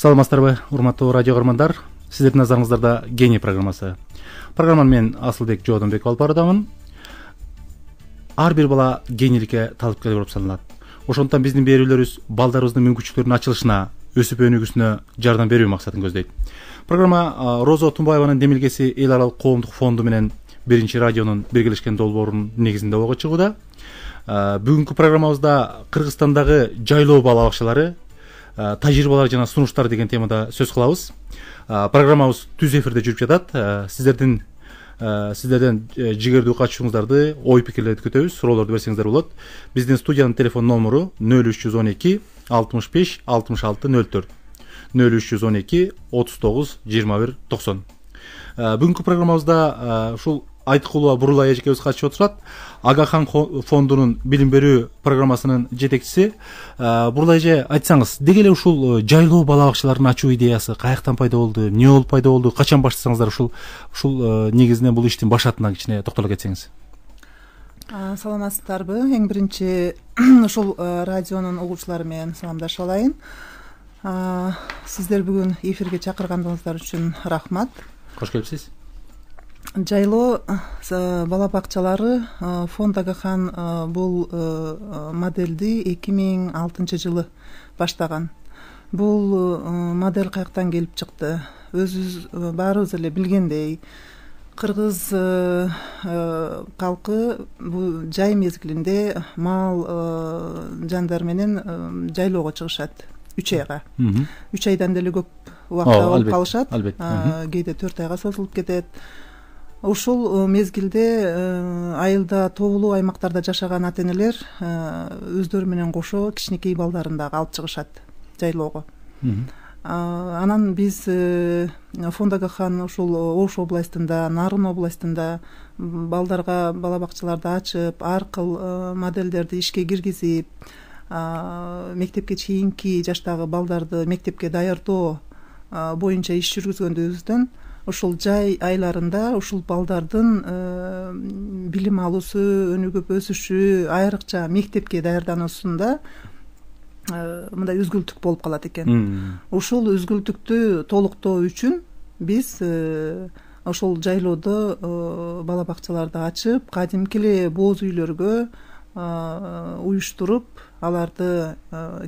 Саламатсыздарбы, урматтуу радио көрөрмандар. Сиздердин назарыңыздарда Гений программасы. Программаны мен Асылбек Жоодонбек алып барадамын. Ар бир бала генийликке талапкер болуп саналат. Ошондуктан биздин берүүлөрүбүз балдарыбыздын мүмкүнчүлүктөрүнүн ачылышына, өсүп өнүгүүсүнө жардам берүү максатын көздөйт. Программа Роза Тумбаеванын демилгеси эл аралык коомдук фонду менен биринчи радионун биргелешкен долбоорунун негизинде ого чыгууда. Бүгүнкү программабызда Кыргызстандагы жайлоо бала бакчалары, тажрыйбалар жана сунуштар деген темада сөз кылабыз. Программабыз түз эфирде жүрүп жатат. Сиздерден жигердүү катышууңуздарды, ой пикирлерди күтөбүз. Суроолорду берсеңиздер болот. Биздин студиянын телефон номеру 0312 65 66 04. 0312 39 21 90. Бүгүнкү программабызда ушул Айткулова Бурулай эжекебиз катышып отурат. Агахан фондунун билим берүү программасынын жетекчиси. Бурулай эже, айтсаңыз, деги эле ушул жайлоо бала бакчаларын ачуу идеясы каяктан пайда болду, эмне болуп пайда болду, качан баштасаңыздар ушул негизинен бул иштин башатына кичине токтоло кетсеңиз. Саламатсыздарбы? Эң биринчи ушул радионун угуучулары менен саламдашып алайын. Сиздер бүгүн эфирге чакыргандыгыңыздар үчүн рахмат. Кош келипсиз. Жайлоо бала бакчалары фонд Агахан бул модельди 2006 жылы баштаган. Бул модель каяктан келип чыкты? Өзүбүз баарыбыз эле билгендей, кыргыз калкы бул жай мезгилинде мал жандар менен жайлоого чыгышат 3 айга. 3 айдан деле көп убакта болуп калышат. Кээде 4 айга созулуп кетет. Ушул мезгилде айылда тоолуу аймактарда жашаган ата-энелер өздөрү менен кошо кичинекей балдарын дагы алып чыгышат жайлоого. Анан биз фонд Агахан ушул Ош областында, Нарын областында балдарга бала бакчаларды ачып, ар кыл модельдерди ишке киргизип, мектепке чейинки жаштагы балдарды мектепке даярдоо боюнча иш жүргүзгөндүбүздөн ушул жай айларында ушул балдардын билим алуусу, өнүгүп өсүшү, айрыкча мектепке даярдануусунда мындай үзгүлтүк болуп калат экен. Ушул үзгүлтүктү толуктоо үчүн биз ошол жайлоодо бала бакчаларды ачып, кадимки эле бооз үйлөргө уюштуруп, аларды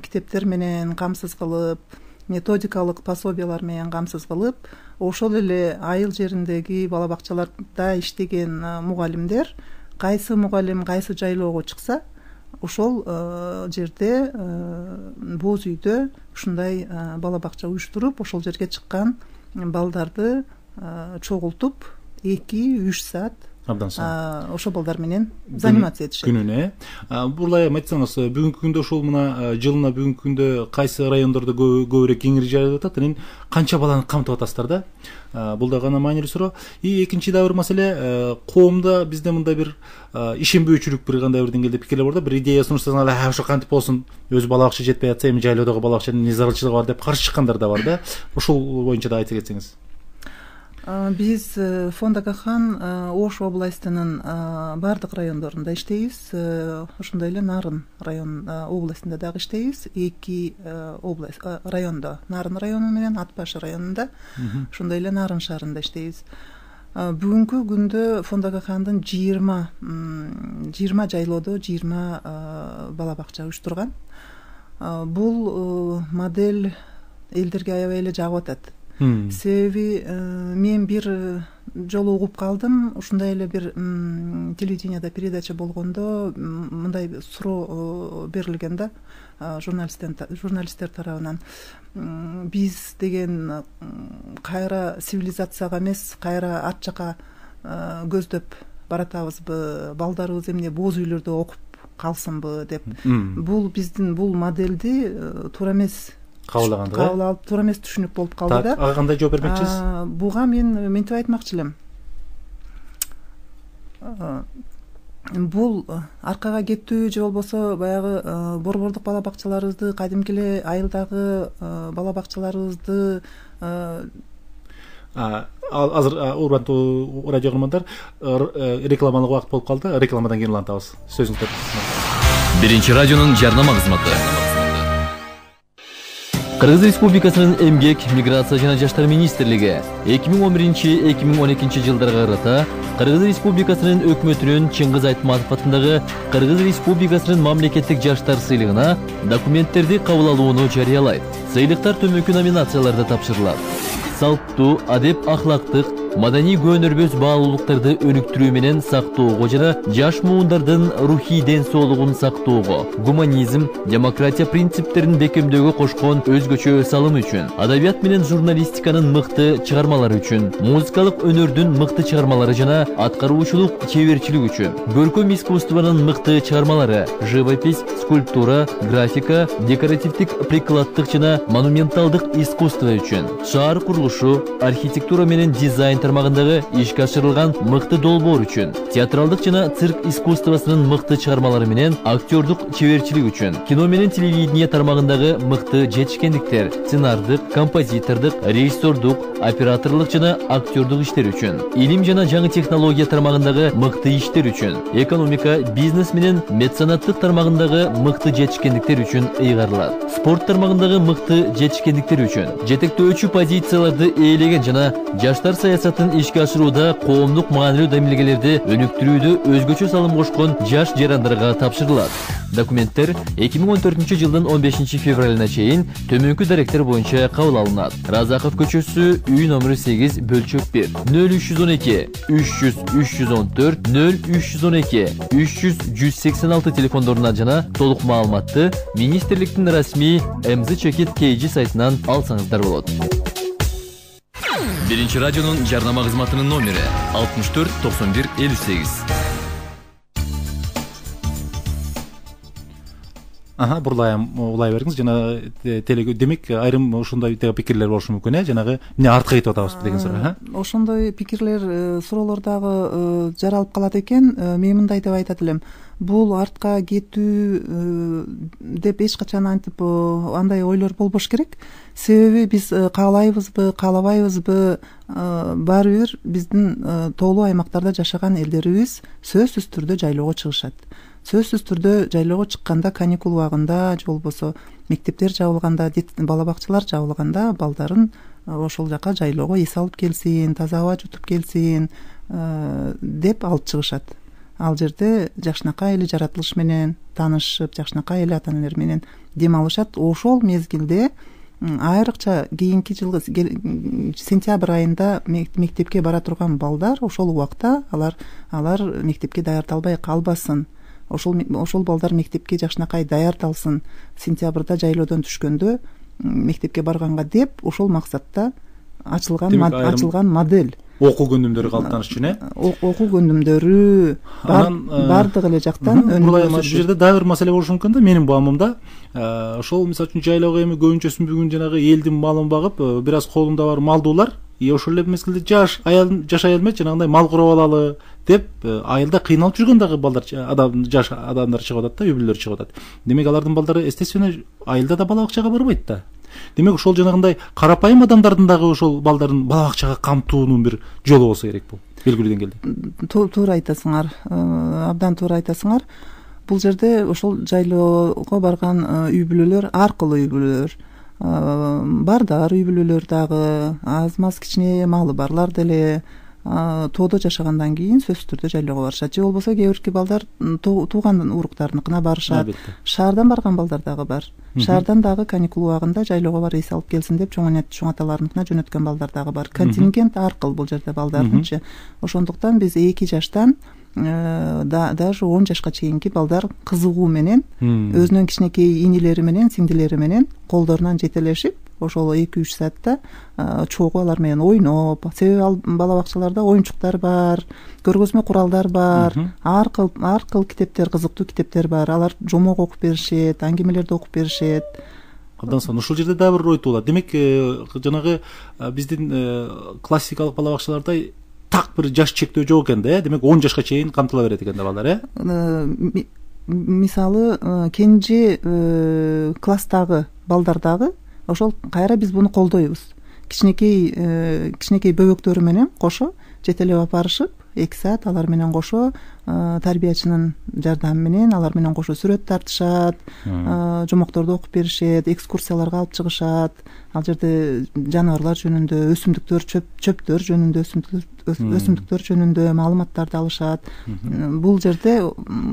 китептер менен камсыз кылып, методикалык пособиялар менен камсыз кылып, ошол эле айыл жериндеги бала бакчаларда иштеген мугалимдер кайсы мугалим кайсы жайлоого чыкса, ошол жерде бооз үйдө ушундай бала бакча уюштуруп, ошол жерге чыккан балдарды чогултуп 2-3 саат ошол балдар менен занимация этишет. Күнүнө. Бурулай айтсаңыз, бүгүнкү күндө ушул мына жылына бүгүнкү күндө кайсы райондордо көбүрөөк кеңири жайылып атат, анан канча баланы камтып атасыздар да? Бул да гана маанилүү суроо. Экинчи да бир маселе, коомдо бизде мындай бир ишенбөөчүлүк бир кандай бир деңгээлде пикирлер бар да, бир идея сунуштасаң эле ошо кантип болсун, өзү бала бакча жетпей атса, эми жайлоодогу бала бакчанын эмне зарылчылыгы бар деп каршы чыккандар да бар да. Ушул боюнча да айта кетсеңиз. Биз фонд Агахан Ош областынын бардык райондорунда иштейбиз. Ошондой эле Нарын район областында дагы иштейбиз. 2 область райондо, Нарын району менен Ат-Баш районунда, ошондой эле Нарын шаарында иштейбиз. Бүгүнкү күндө фонд Агахандын 20 жайлоодо 20 бала бакча уюштурган. Бул модель элдерге аябай эле жагып атат. Себеби мен бир жолу угуп калдым, ушундай эле бир телевиденияда передача болгондо мындай суроо берилген да журналисттер тарабынан. Биз деген кайра цивилизацияга эмес, кайра ат жака көздөп баратабызбы, балдарыбыз эмне бооз үйлөрдө окуп калсынбы деп. Бул биздин бул модельди туура эмес кабыл алып, туура эмес түшүнүк болуп калды да. Ага кандай жооп бермекчисиз? Буга мен мынтип айтмакчы элем. Бул аркага кеттүү же болбосо баягы борбордук бала бакчаларыбызды, кадимки эле айылдагы бала бакчаларыбызды азыр урматтуу радио көрөрмандар, рекламалык убакыт болуп калды. Рекламадан кийин улантабыз. Сөзүңүздөрдү. Биринчи радионун жарнама кызматы. Кыргыз Республикасынын Эмгек, Миграция жана Жаштар министрлиги 2011-2012 жылдарга карата Кыргыз Республикасынын өкмөтүнүн Чыңгыз Айтматов атындагы Кыргыз Республикасынын мамлекеттик жаштар сыйлыгына документтерди кабыл алууну жарыялайт. Сыйлыктар төмөнкү номинацияларда тапшырылат. Салттуу, адеп ахлактык, маданий көөнөрбөс баалуулуктарды өнүктүрүү менен сактоого жана жаш муундардын рухий ден соолугун сактоого, гуманизм, демократия принциптерин бекемдөөгө кошкон өзгөчө салым үчүн, адабият менен журналистиканын мыкты чыгармалары үчүн, музыкалык өнөрдүн мыкты чыгармалары жана аткаруучулук чеберчилик үчүн, көркөм искусствонун мыкты чыгармалары, живопись, скульптура, графика, декоративдик прикладдык жана монументалдык искусство үчүн, шаар курулушу, архитектура менен дизайн тармагындагы ишке ашырылган мыкты долбоор үчүн, театралдык жана цирк искусствосунун мыкты чыгармалары менен актердук чеберчилик үчүн, кино менен телевидение тармагындагы мыкты жетишкендиктер, сценардык, композитордук, режиссердук, операторлук жана актердук иштер үчүн, илим жана жаңы технология тармагындагы мыкты иштер үчүн, экономика, бизнес менен меценаттык тармагындагы мыкты жетишкендиктер үчүн ыйгарылат. Спорт тармагындагы мыкты жетишкендиктер үчүн, жетектөөчү позицияларды ээлеген жана жаштар саясатын ишке ашырууда коомдук маанилүү дамилгелерди өнүктүрүүдө өзгөчө салым кошкон жаш жарандарга тапшырылат. Документтер 2014 жылдын 15 февралына чейин төмөнкү даректер боюнча кабыл алынат. Разаков көчөсү, үй номери 8, бөлчөк 1, 0312 300 314 0312 300 186 телефондоруна жана толук маалыматты министрликтин расмий mz-kg сайтынан алсаңыздар болот. Биринчи радионун жарнама кызматынын номери 64 91 58. Улай бериңиз. Жана демек айрым ошондой пикирлер болушу мүмкүн, жанагы эмне артка кетип атабызбы деген суроо. Ошондой пикирлер, суроолор дагы жаралып калат экен. Мен мындай деп айтат элем. Бул артка кетүү деп эч качан антип андай ойлор болбош керек. Себеби биз каалайбызбы, каалабайбызбы, баары бир биздин тоолуу аймактарда жашаган элдерибиз сөзсүз түрдө жайлоого чыгышат. Сөзсүз түрдө жайлоого чыкканда, каникул убагында же болбосо мектептер жабылганда, бала бакчалар жабылганда балдарын ошол жака жайлоого эс алып келсин, таза аба жутуп келсин деп алып чыгышат. Ал жерде жакшынакай эле жаратылыш менен таанышып, жакшынакай эле ата-энелер менен дем алышат. Ошол мезгилде айрыкча кийинки жылгы сентябрь айында мектепке бара турган балдар ошол убакта алар мектепке даярдалбай калбасын. Ошол балдар мектепке жакшынакай даярдалсын. Сентябрда жайлоодон түшкөндө мектепке барганга деп ошол максатта ачылган модель. Окуу көндүмдөрү калыптаныш үчүн, окуу көндүмдөрү бардык эле жактан өнүгүп. Ушул жерде дагы бир маселе болушу мүмкүн да, менин баамымда. Ошол мисалы үчүн жайлоого эми көбүнчөсүн бүгүн жанагы элдин малын багып, бир аз колунда бар малдуулар, ошол эле мезгилде жаш аял эмес, жанагындай мал куруп алалы деп айылда кыйналып жүргөн дагы балдар, жаш адамдар чыгып атат да, үй бүлөлөр чыгып атат. Демек алардын балдары естественно айылда да бала бакчага барбайт да. Демек ошол жанагындай карапайым адамдардын дагы ошол балдарын бала бакчага камтуунун бир жолу болсо керек бул. Белгилүү деңгээлде. Туура айтасыңар. Абдан туура айтасыңар. Бул жерде ошол жайлоого барган үй бүлөлөр, аркылуу үй бүлөлөр, бардар үй бүлөлөр дагы, аз-маз кичине малы барлар деле тоодо жашагандан кийин сөзсүз түрдө жайлоого барышат. Же болбосо кээ бирки балдар тууган уруктарыныкына барышат. Шаардан барган балдар дагы бар. Шаардан дагы каникул убагында жайлоого бар эс алып келсин деп чоң аталарыныкына жөнөткөн балдар дагы бар. Контингент аркылуу бул жерде балдардынчы. Ошондуктан биз 2 жаштан даже 10 жашка чейинки балдар кызыгуу менен өзүнүн кичинекей инилери менен, сиңдилери менен колдорунан жетелешип, ошол 2-3 саатта чогуу алар менен ойноп, себеби ал бала бакчаларда оюнчуктар бар, көргөзмө куралдар бар, ар кыл китептер, кызыктуу китептер бар. Алар жомок окуп беришет, аңгемелерди окуп беришет. Абдан сонун. Ушул жерде дагы бир ой туулат. Демек, жанагы биздин классикалык бала бакчаларда так бир жаш чектөө жок экен да, демек 10 жашка чейин камтыла берет экен да балдар, Мисалы, кенже класстагы балдар дагы ошол кайра биз буну колдойбуз. Кичинекей бөбөктөрү менен кошо жетелеп алып барышып, 2 саат алар менен кошо тарбиячынын жардамы менен алар менен кошо сүрөт тартышат, жомокторду окуп беришет, экскурсияларга алып чыгышат. Ал жерде жаныбарлар жөнүндө, өсүмдүктөр, чөптөр жөнүндө, өсүмдүктөр жөнүндө маалыматтарды алышат. Бул жерде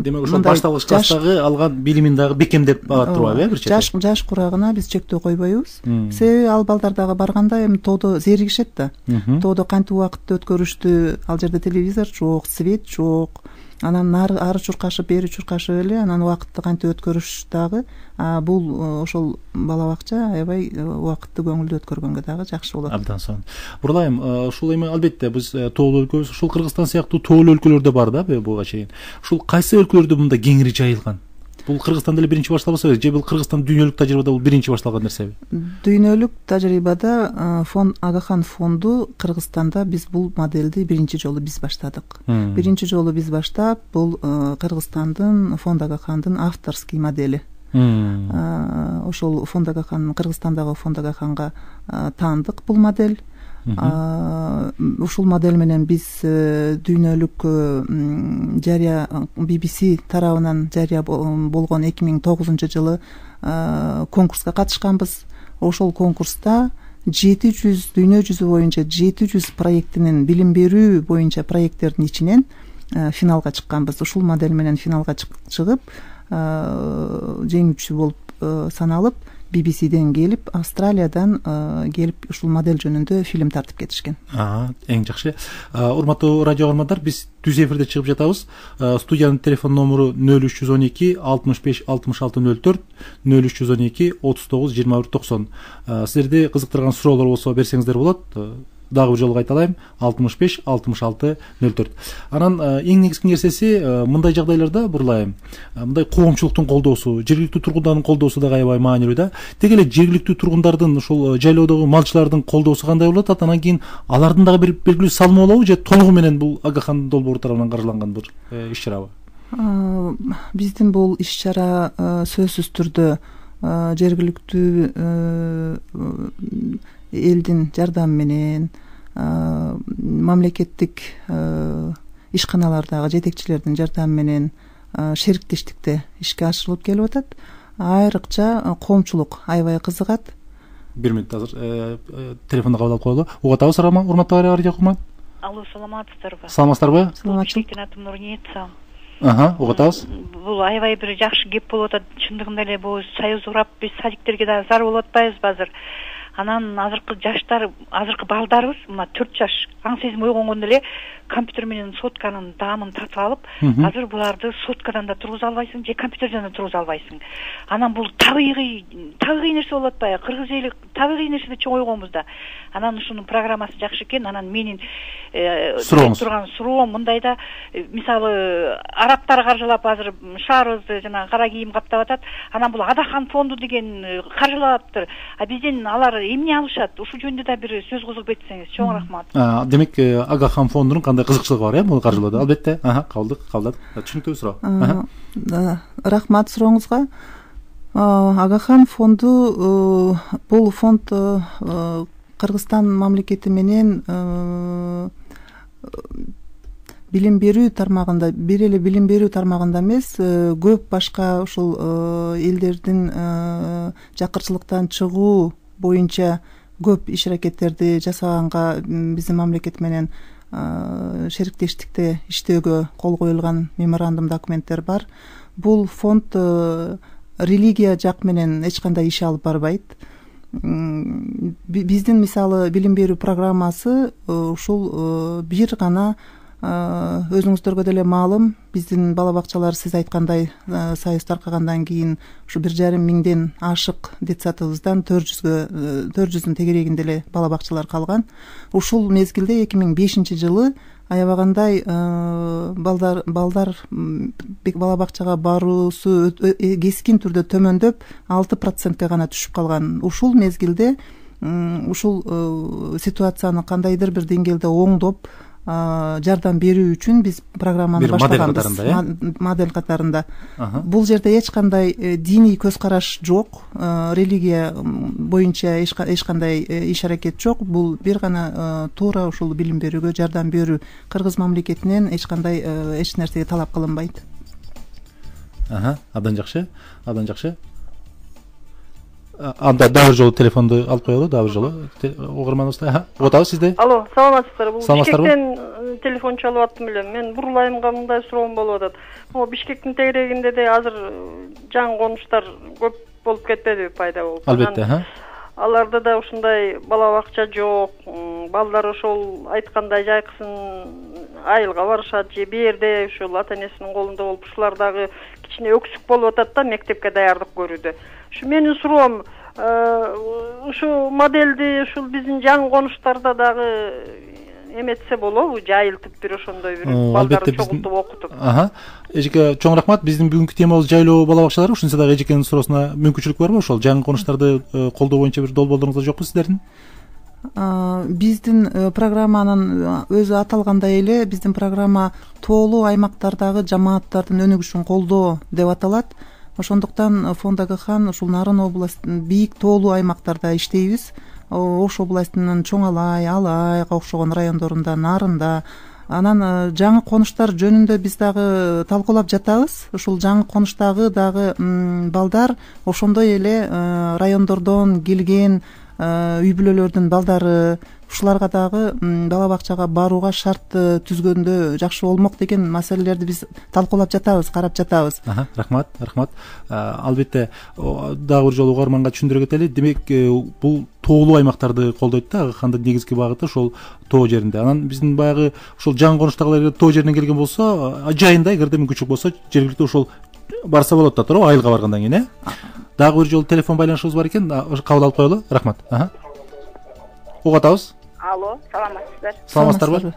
демек ошол башталгыч класстагы алган билимин дагы бекемдеп алат турбайбы, бир чети? Жаш курагына биз чектөө койбойбуз. Себеби ал балдар дагы барганда эми тоодо зеригишет да. Тоодо кантип убакытты өткөрүштү, ал жерде телевизор жок, свет жок. Анан ары чуркашып, бери чуркашып эле анан убакытты кантип өткөрүш дагы бул ошол бала бакча аябай убакытты көңүлдүү өткөргөнгө дагы жакшы болот. Абдан сонун. Буралайым, ушул эми албетте биз тоолуу өлкөбүз, ушул Кыргызстан сыяктуу тоолуу өлкөлөрдө бар да буга чейин. Ушул кайсы өлкөлөрдө мындай кеңири жайылган? Бул Кыргызстанда эле биринчи башталбаса, же бул Кыргызстан дүйнөлүк тажрыйбада бул биринчи башталган нерсеби? Дүйнөлүк тажрыйбада Агахан фонду Кыргызстанда биз бул модельди биринчи жолу биз баштадык. Биринчи жолу биз баштап, бул Кыргызстандын Фонд Агахандын авторский модели. Ошол Фонд Агахан, Кыргызстандагы Фонд Агаханга таандык бул модель. Ушул модель менен биз дүйнөлүк жарыя BBC тарабынан жарыя болгон 2009-жылы конкурска катышканбыз. Ошол конкурста 700 дүйнө жүзү боюнча 700 проектинин билим берүү боюнча проекттердин ичинен финалга чыкканбыз. Ушул модель менен финалга чыгып, жеңүүчү болуп саналып, BBC-ден келип, Австралиядан келип ушул модель жөнүндө фильм тартып кетишкен. Эң жакшы. Урматтуу радио көрөрмандар, биз түз эфирде чыгып жатабыз. Студиянын телефон номеру 0312 65 66 04, 0312 39 21 90. Силерди кызыктырган суроолор болсо берсеңиздер болот. Дагы бир жолу кайталайм, 65 66 04. Анан эң негизги нерсеси мындай жагдайларда Буралайым, мындай коомчулуктун колдоосу, жергиликтүү тургундардын колдоосу да аябай маанилүү да. Деги эле жергиликтүү тургундардын, ушул жайлоодогу малчылардын колдоосу кандай болот? Анан кийин алардын дагы бир белгилүү салымы болобу, же толугу менен бул Агахан долбоору тарабынан каржыланган бир иш-чарабы? Биздин бул иш-чара сөзсүз түрдө жергиликтүү элдин жардамы менен, мамлекеттик ишканалардагы жетекчилердин жардамы менен шериктештикте ишке ашырылып келип атат. Айрыкча коомчулук аябай кызыгат. Бир мүнөт азыр телефонду кабыл алып коелу. Угатабыз, урматтуу радио көрөрман. Алло, саламатсыздарбы? Саламатсыздарбы? Саламатчылыктын атым Нурница. Угатабыз. Бул аябай бир жакшы кеп болуп атат. Чындыгында эле бул союз урап, биз садиктерге да зар болуп атпайбызбы азыр? Анан азыркы жаштар, азыркы балдарыбыз, мына 4 жаш аң сезим ойгонгондо эле компьютер менен сотканын даамын тартып алып, азыр буларды соткадан да тургуза албайсың, же компьютерден да тургуза албайсың. Анан бул табигый нерсе болуп атпайбы? Кыргыз эли табигый нерседе чоң ойгонбуз да. Анан ушунун программасы жакшы экен. Анан менин турган суроом мындайда, мисалы арабтар каржылап азыр шаарыбызды жана кара кийим каптап атат. Анан бул Агахан фонду деген каржылаптыр. А бизден алар эмне алышат? Ушул жөнүндө да бир сөз козгоп кетсеңиз, чоң рахмат. Демек Агахан фондунун кандай кызыкчылыгы бар, муну каржылоодо? Албетте, кабылдадык. Түшүнүктүү суроо. Рахмат сурооңузга. Агахан фонду бул фонд Кыргызстан мамлекети менен билим берүү тармагында, бир эле билим берүү тармагында эмес, көп башка ушул элдердин жакырчылыктан чыгуу боюнча көп иш аракеттерди жасаганга биздин мамлекет менен шериктештикте иштөөгө кол коюлган меморандум документтер бар. Бул фонд религия жак менен эч кандай иш алып барбайт. Биздин мисалы билим берүү программасы ушул бир гана, өзүңүздөргө деле маалым, биздин бала бакчалар сиз айткандай союз таркагандан кийин ушу 1,5 миңден ашык детсадыбыздан 400-дүн тегерегинде эле бала бакчалар калган. Ушул мезгилде 2005-жылы аябагандай балдар бала бакчага баруусу кескин түрдө төмөндөп 6%га гана түшүп калган. Ушул мезгилде ушул ситуацияны кандайдыр бир деңгээлде оңдоп, жардам берүү үчүн биз программаны баштаганбыз, модель катарында. Бул жерде эч кандай диний көз караш жок, религия боюнча эч кандай иш аракет жок. Бул бир гана туура ушул билим берүүгө жардам берүү. Кыргыз мамлекетинен эч кандай эч нерсеге талап кылынбайт. Абдан жакшы. Анда дагы бир жолу телефонду алып коелу, дагы бир жолу угарманыбызды. Отабыз сизде? Алло, саламатсыздарбы? Бул Бишкектен телефон чалып аттым элем. Мен Бурлайымга мындай суроом болуп атат. Могу Бишкектин тегерегинде де азыр жаңы конуштар көп болуп кетпедиби, пайда болуп? Албетте, Аларда да ушундай бала бакча жок, балдар ошол айткандай жайкысын айылга барышат же бээрде ушул ата энесинин колунда болуп ушулар дагы кичине өксүк болуп атат да мектепке даярдык көрүүдө. Ушу менин суроом, ушу модельди ушул биздин жаңы конуштарда дагы эметсе болобу, жайылтып бир ошондой бир балдарды чогултуп окутуп. Эжеке, чоң рахмат. Биздин бүгүнкү темабыз жайлоо бала бакчалары. Ушунча дагы эжекенин суроосуна мүмкүнчүлүк барбы? Ошол жаңы конуштарды колдоо боюнча бир долбоорлоруңуздар жокпу сиздердин? Биздин программанын өзү аталгандай эле, биздин программа тоолуу аймактардагы жамааттардын өнүгүшүн колдоо деп аталат. Ошондуктан фонд АГХ ушул Нарын областынын бийик тоолуу аймактарда иштейбиз. Ош областынын Чоң Алай, Алайга окшогон райондорунда, Нарында. Анан жаңы конуштар жөнүндө биз дагы талкуулап жатабыз. Ушул жаңы конуштагы дагы балдар ошондой эле райондордон келген үй бүлөлөрдүн балдары, ушуларга дагы бала бакчага барууга шарт түзгөндө жакшы болмок деген маселелерди биз талкуулап жатабыз, карап жатабыз. Рахмат. Албетте дагы бир жолу угарманга түшүндүрө кетели. Демек, бул тоолуу аймактарды колдойт да, АГХ-дын негизги багыты ошол тоо жеринде. Анан биздин баягы ошол жаңы конуштагылар тоо жеринен келген болсо, жайында эгерде мүмкүнчүлүк болсо, жергиликтүү ошол барса болот да, туура, айылга баргандан кийин, Дагы бир жолу телефон байланышыбыз бар экен, кабыл алып коелу. Рахмат. Угатабыз. Алло, саламатсыздар. Саламатсыздарбы?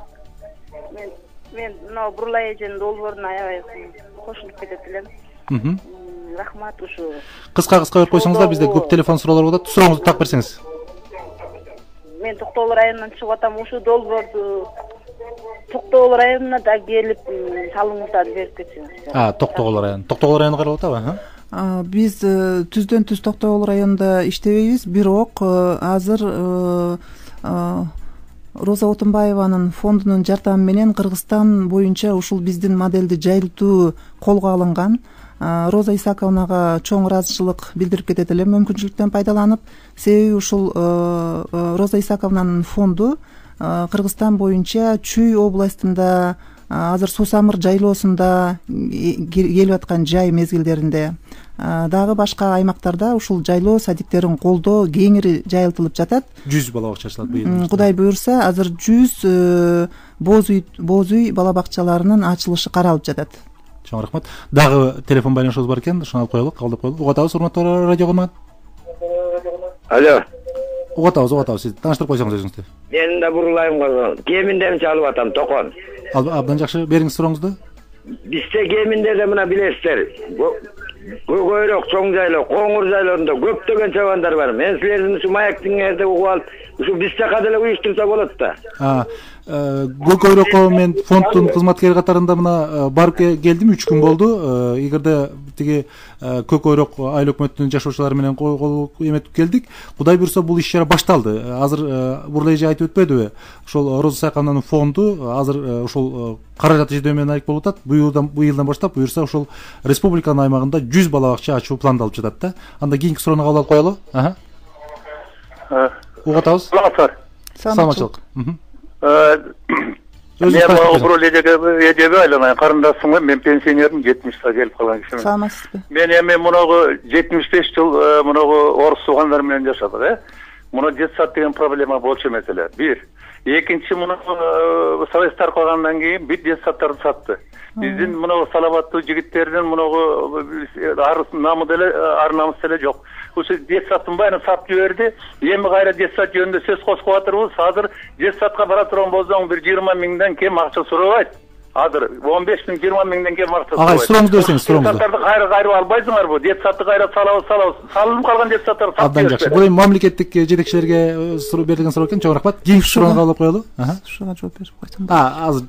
Мен мына Бурлай эженин долбоорун аябай кошулуп кетет элем. Рахмат ушу. Кыска коюп койсоңуздар, бизде көп телефон суроолор болот. Сурооңузду так берсеңиз. Мен Токтогул районунан чыгып атам. Ушу долбоорду Токтогул районуна да келип салымыңыздарды берип кетсеңиз. Токтогул району каралып атабы? Биз түздөн түз Токтогул районунда иштебейбиз, бирок азыр Роза Отунбаеванын фондунун жардамы менен Кыргызстан боюнча ушул биздин модельди жайылтуу колго алынган. Роза Исаковнага чоң ыраазычылык билдирип кетет элем мүмкүнчүлүктөн пайдаланып, себеби ушул Роза Исаковнанын фонду Кыргызстан боюнча Чүй областында азыр Сусамыр жайлоосунда келип аткан жай мезгилдеринде дагы башка аймактарда ушул жайлоо садиктерин колдоо кеңири жайылтылып жатат. 100 бала бакча ачылат быйыл. Кудай буюрса, азыр 100 боз үй бала бакчаларынын ачылышы каралып жатат. Чоң рахмат. Дагы телефон байланышыбыз бар экен, ошону алып коелу, кабылдап коелу. Угатабыз, урматтуу радио көрмөн. Алло. Угатабыз. Сиз тааныштырып койсоңуз өзүңүздү. Мен да Бурлайымга кеминден чалып атам, Токон. Абдан жакшы, бериңиз сурооңузду. Бизде кеминде да мына билесиздер. Көкөйрөк, чоң жайлоо, коңур жайлоорунда көптөгөн чабандар бар. Мен силердин ушу маяктын эрде угуп алып, ушу биз жака деле уюштурса болот да. Көкөйрөккө мен фонддун кызматкери катарында мына барып келдим, 3 күн болду. Эгерде тиги Көкөйрөк айыл өкмөтүнүн жашоочулары менен кол эметип келдик. Кудай буюрса бул иш-чара башталды. Азыр Бурлай эже айтып өтпөдүбү? Ошол Роза Исаковнанын фонду азыр ошол каражат издөө менен айык болуп атат. Быйылдан баштап буюрса ошол республиканын аймагында 100 бала бакча ачуу пландалып жатат да. Анда кийинки суроону кабыл алып коелу. Угатабыз. Саламатчылык. Мен Бурлай эжеге айланайын, карындашым, мен пенсионермин, 70 келип калган кишимин. Саламатсызбы? Мен эми мунагу 75 жыл мунагу орус туугандар менен жашадык, Муну детсад деген проблема болчу эмес эле. Бир. Экинчи, муну Совет таркалгандан кийин бүт детсаддарды сатты. Биздин муну саламаттуу жигиттердин муну намы деле, ар намыс деле жок. Ушу детсаддын баарын сатып жиберди. Эми кайра детсад жөнүндө сөз козгоп атырбыз. Азыр детсадка бара турган болсоң, бир 20 миңден кем акча сурабайт. азыр 15 миң 20 миңден кем акча агай сурооңузду берсеңиз сурооңузду. Детсадтарды кайрып албайсыңарбы? Детсадты кайра салабыз. Салынып калган детсадтарды сатып Абдан жакшы. Бул эми мамлекеттик жетекчилерге суроо берилген суроо экен. Чоң рахмат. Кийинки суроону кабыл алып коелу. Ушуга жооп берип койсом. Азыр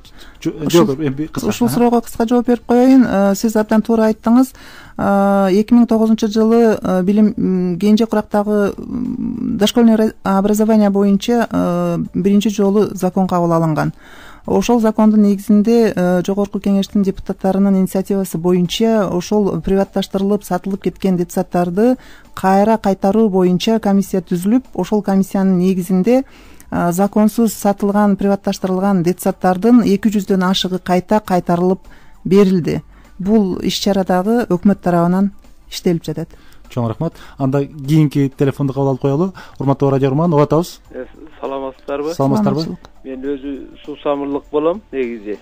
жооп эми кыска. Ушул суроого кыска жооп берип коеюн. Сиз абдан туура айттыңыз. 2009 билим кенже курактагы дошкольный образование боюнча биринчи жолу закон кабыл алынган. Ошол закондун негизинде жогорку кеңештин депутаттарынын инициативасы боюнча ошол приватташтырылып сатылып кеткен детсадтарды кайра кайтаруу боюнча комиссия түзүлүп, ошол комиссиянын негизинде законсуз сатылган приватташтырылган детсадтардын 200дөн ашыгы кайта кайтарылып берилди. Бул иш-чара дагы өкмөт тарабынан иштелип жатат. Чоң рахмат. Анда кийинки телефонду кабыл алып коелу. Урматтуу радио көрөрман, угуп атабыз. Саламатсыздарбы? Саламатсыздарбы? Мен өзү суусамырлык болом негизи.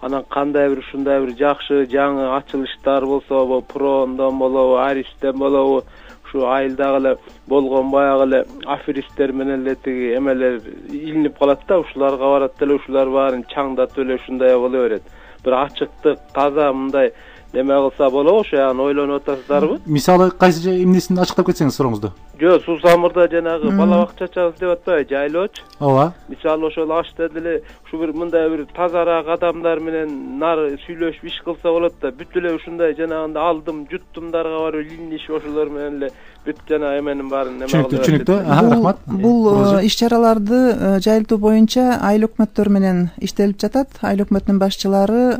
Анан кандай бир ушундай бир жакшы жаңы ачылыштар болсо, Прондон болобу, Аристен болобу, ушу айылдагы эле болгон баягы эле аферисттер менен эле тиги эмелер илинип калат да, ушуларга барат деле ушулар баарын чаңдатып эле ушундай боло берет. Бир ачыктык, таза мындай неме кылса болобу, ошо ягын ойлонуп атасыздарбы? Мисалы кайсы эмнесин ачыктап кетсеңиз сурооңузду. Жок, Суусамырда жанагы бала бакча ачабыз деп атпайбы, жайлоочу. Ооба. Мисалы ошол ашта деле ушу бир мындай бир тазараак адамдар менен нары сүйлөшүп иш кылса болот да, бүт эле ушундай жанагындай алдым, жуттумдарга барып илинишип ошолор менен эле бүт жана эменин баарын неме кылып. Түшүнүктүү. Рахмат. Бул иш-чараларды жайылтуу боюнча айыл өкмөттөр менен иштелип жатат. Айыл өкмөттүн башчылары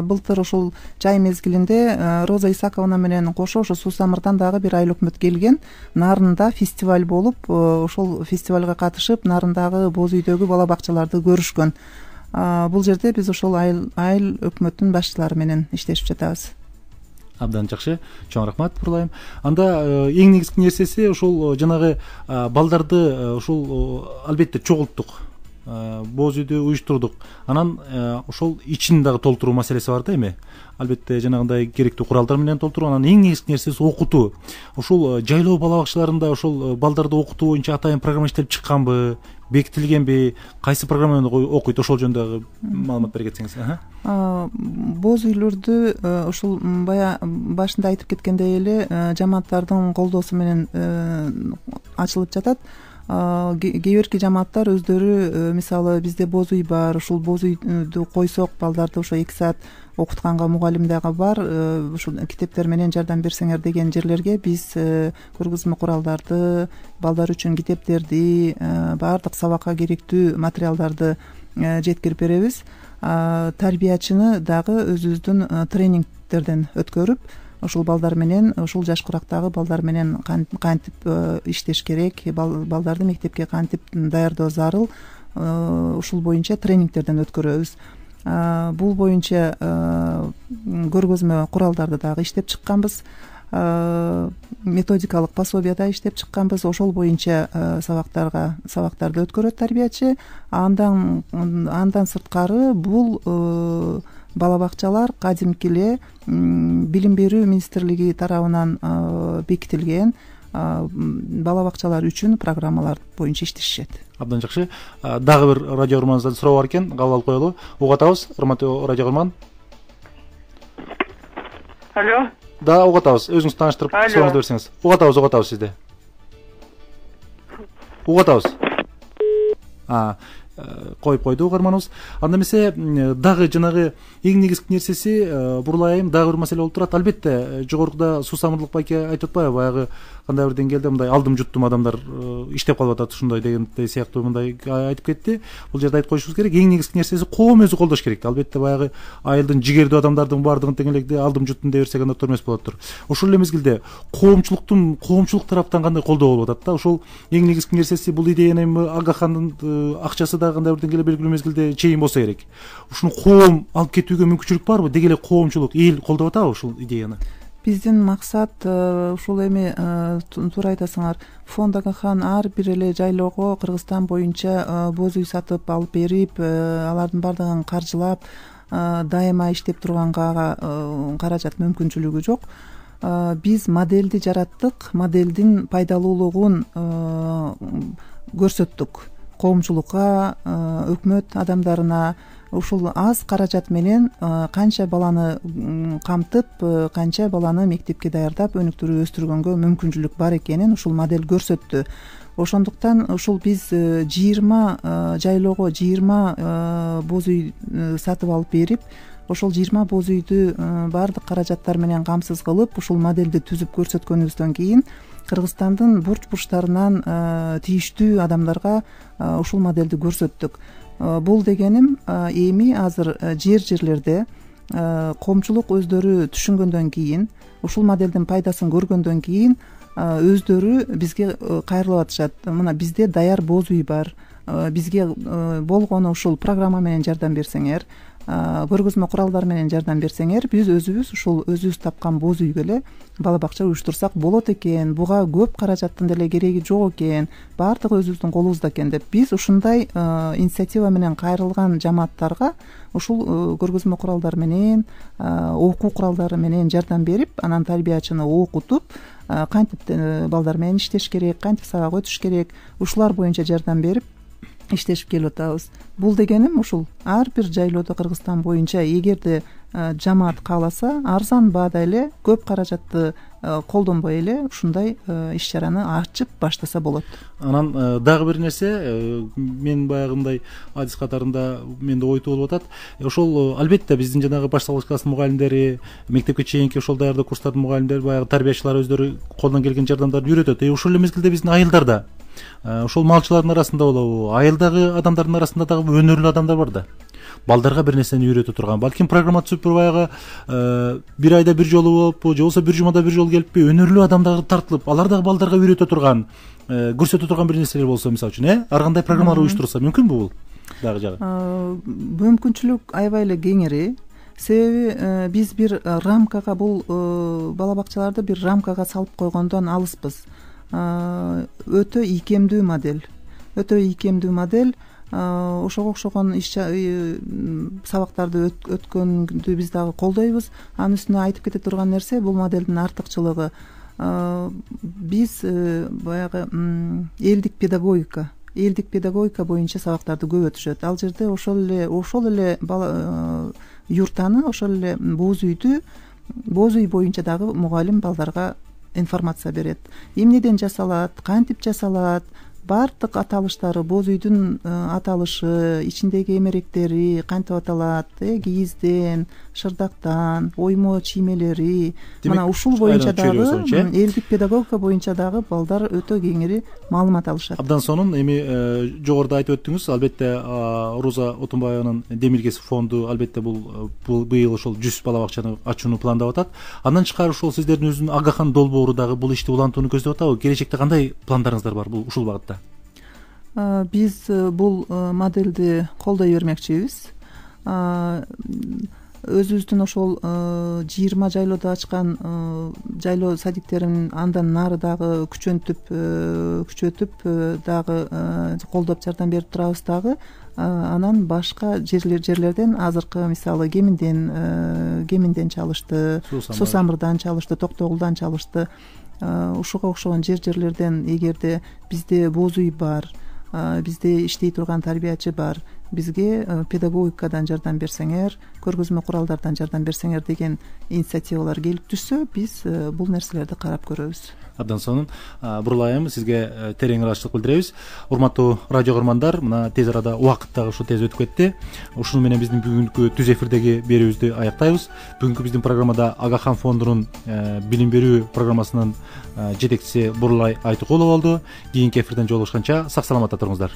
былтыр ушул жай мезгилинде Роза Исаковна менен кошо ошо Суусамырдан дагы бир айыл өкмөт келген. Нарында фестиваль болуп, ошол фестивалга катышып, Нарындагы боз үйдөгү бала бакчаларды көрүшкөн. Бул жерде биз ошол айыл өкмөттүн башчылары менен иштешип жатабыз. Абдан жакшы. Чоң рахмат Бурлайым. Анда эң негизги нерсеси ушул жанагы балдарды ушул албетте чогулттук. Боз үйдү уюштурдук. Анан ошол ичин дагы толтуруу маселеси бар да эми. Албетте жанагындай керектүү куралдар менен толтуруу. Анан эң негизги нерсеси окутуу. Ушул жайлоо бала бакчаларында ушул балдарды окутуу боюнча атайын программа иштелип чыкканбы, бекитилгенби, кайсы программаны окуйт, ошол жөнүндө маалымат бере кетсеңиз. Боз үйлөрдү ушул бая башында айтып кеткендей эле жамааттардын колдоосу менен ачылып жатат. Кээ бирки жамааттар өздөрү, мисалы бизде боз үй бар, ушул боз үйдү койсок, балдарды ошо 2 саат окутканга мугалим дагы бар, ушул китептер менен жардам берсеңер деген жерлерге биз көргөзмө куралдарды, балдар үчүн китептерди, баардык сабакка керектүү материалдарды жеткирип беребиз. Тарбиячыны дагы өзүбүздүн тренингтерден өткөрүп, ушул балдар менен, ушул жаш курактагы балдар менен кантип иштеш керек, балдарды мектепке кантип даярдоо зарыл, ушул боюнча тренингтерден өткөрөбүз. Бул боюнча көргөзмө куралдарды дагы иштеп чыкканбыз, методикалык пособия да иштеп чыкканбыз. Ошол боюнча сабактарды өткөрөт тарбиячы. Андан сырткары бул бала бакчалар кадимки эле билим берүү министрлиги тарабынан бекитилген бала бакчалар үчүн программалар боюнча иштешет. Абдан жакшы. Дагы бир радио көрөрманыбыздан суроо бар экен, кабыл алып коелу. Угуп атабыз, урматтуу радио көрөрман. Алло. Да, угуп атабыз. Өзүңүздү тааныштырып сурооңузду берсеңиз. Угуп атабыз сизди. Угуп атабыз. Коюп койду угарманыбыз. Анда эмесе дагы жанагы эң негизги нерсеси Бурлайым дагы бир маселе болуп турат. Албетте жогоруда Суусамырлык байке айтып атпайбы, баягы кандай бир деңгээлде мындай алдым жуттум адамдар иштеп калып атат, ушундай дегендей сыяктуу мындай айтып кетти. Бул жерде айтып коюшубуз керек. Эң негизги нерсеси коом өзү колдош керек. Албетте баягы айылдын жигердүү адамдардын баардыгын тең эле алдым жуттум дей берсек анда туура эмес болот. Ошол эле мезгилде коомчулук тараптан кандай колдоо болуп атат да? Ошол эң негизги нерсеси бул идеяны эми Агахандын акчасы да кандай бир деңгээлде белгилүү мезгилде чейин болсо керек. Ушуну коом алып кетүүгө мүмкүнчүлүк барбы? Деги эле коомчулук, эл колдоп атабы ушул идеяны? Биздин максат ушул эми туура айтасыңар, фонд Агахан ар бир эле жайлоого Кыргызстан боюнча боз үй сатып алып берип, алардын баардыгын каржылап, дайыма иштеп турганга каражат мүмкүнчүлүгү жок. Биз модельди жараттык, моделдин пайдалуулугун көрсөттүк коомчулукка, өкмөт адамдарына, ушул аз каражат менен канча баланы камтып, канча баланы мектепке даярдап өнүктүрүп өстүргөнгө мүмкүнчүлүк бар экенин ушул модель көрсөттү. Ошондуктан ушул биз 20 жайлоого 20 боз үй сатып алып берип, ошол 20 боз үйдү баардык каражаттар менен камсыз кылып, ушул модельди түзүп көрсөткөнүбүздөн кийин Кыргызстандын бурч-бурчтарынан тийиштүү адамдарга ушул модельди көрсөттүк. Бул дегеним эми азыр жерлерде коомчулук өздөрү түшүнгөндөн кийин, ушул моделдин пайдасын көргөндөн кийин өздөрү бизге кайрылып атышат. Мына бизде даяр боз үй бар, бизге болгону ушул программа менен жардам берсеңер, көргөзмө куралдар менен жардам берсеңер, биз өзүбүз ушул өзүбүз тапкан боз үйгө эле бала бакча уюштурсак болот экен, буга көп каражаттын деле кереги жок экен, баардыгы өзүбүздүн колубузда экен деп биз ушундай инициатива менен кайрылган жамааттарга ушул көргөзмө куралдар менен, окуу куралдары менен жардам берип, анан тарбиячыны окутуп, кантип балдар менен иштеш керек, кантип сабак өтүш керек, ушулар боюнча жардам берип иштешип келип атабыз. Бул дегеним ушул ар бир жайлоодо Кыргызстан боюнча эгерде жамаат кааласа, арзан баада эле, көп каражатты колдонбой эле ушундай иш-чараны ачып баштаса болот. Анан дагы бир нерсе, мен баягындай адис катарында менде ой туулуп атат. Ошол албетте биздин жанагы башталгыч класстын мугалимдери, мектепке чейинки ошол даярдоо курстардын мугалимдери, баягы тарбиячылар өздөрү колдон келген жардамдарды үйрөтөт. Ошол эле мезгилде биздин айылдар да, ошол малчылардын арасында болобу, айылдагы адамдардын арасында дагы өнөрлүү адамдар бар да. Балдарга бир нерсени үйрөтө турган, балким программа түзүп баягы бир айда бир жолу болуппу, же болбосо бир жумада бир жолу келиппи, өнөрлүү адамдар тартылып, алар дагы балдарга үйрөтө турган, көрсөтө турган бир нерселер болсо, мисалы үчүн, ар кандай программалар уюштурса мүмкүнбү бул дагы жагы? Мүмкүнчүлүк аябай эле кеңири. Себеби биз бир рамкага, бул бала бакчаларды бир рамкага салып койгондон алыспыз. Өтө ийкемдүү модель, ошого окшогон сабактарды өткөндү биз дагы колдойбуз. Анын үстүнө айтып кете турган нерсе, бул моделдин артыкчылыгы биз баягы элдик педагогика боюнча сабактарды көп өтүшөт. Ал жерде ошол эле юртаны, ошол эле боз үй боюнча дагы мугалим балдарга информация берет. Эмнеден жасалат, кантип жасалат, баардык аталыштары, боз үйдүн аталышы, ичиндеги эмеректери кантип аталат, кийизден, шырдактан, оймо чиймелери, мына ушул боюнча дагы, элдик педагогика боюнча дагы балдар өтө кеңири маалымат алышат. Абдан сонун. Эми жогоруда айтып өттүңүз, албетте Руза Отунбаеванын Демиргес фонду албетте бул быйыл ошол 100 бала бакчаны ачууну пландап атат. Андан тышкары ошол сиздердин өзүнүн Агахан долбоору дагы бул ишти улантууну көздөп атабы? Келечекте кандай пландарыңыздар бар ушул багытта? Биз бул модельди колдой бермекчибиз. Өзүбүздүн ошол 20 жайлоодо ачкан жайлоо садиктерин андан нары дагы күчөтүп дагы колдоп жардам берип турабыз дагы. Анан башка жерлерден азыркы мисалы Кеминден чалышты, Суу Самырдан чалышты, Токтогулдан чалышты. Ушуга окшогон жерлерден эгерде бизде боз үй бар, бизде иштей турган тарбиячы бар, бизге педагогикадан жардам берсеңер, көргөзмө куралдардан жардам берсеңер деген инициативалар келип түшсө, биз бул нерселерди карап көрөбүз. Абдан сонун. Бурулайым, сизге терең ыраазычылык билдиребиз. Урматтуу радио көрөрмандар, мына тез арада убакыт дагы ушу тез өтүп кетти. Ушуну менен биздин бүгүнкү түз эфирдеги берүүбүздү аяктайбыз. Бүгүнкү биздин программада Агахан фондунун билим берүү программасынын жетекчиси Бурулай Айтыкулова болду. Кийинки эфирден жолугушканча сак саламатта туруңуздар.